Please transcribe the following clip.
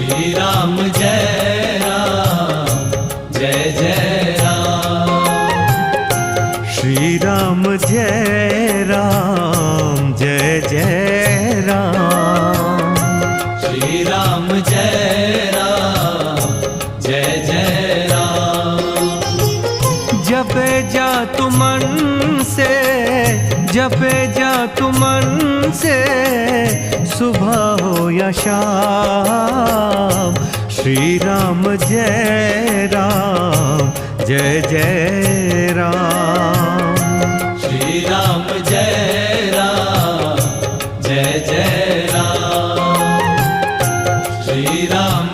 श्री राम जय राम जय जय राम। श्री राम जय राम जय जय राम। श्री राम जय राम जय जय राम। जपे जा तू मन से, जपे जा तू मन से, सुबह हो या शाम। श्री राम जय राम जय जय राम। श्री राम जय राम जय जय राम। श्री राम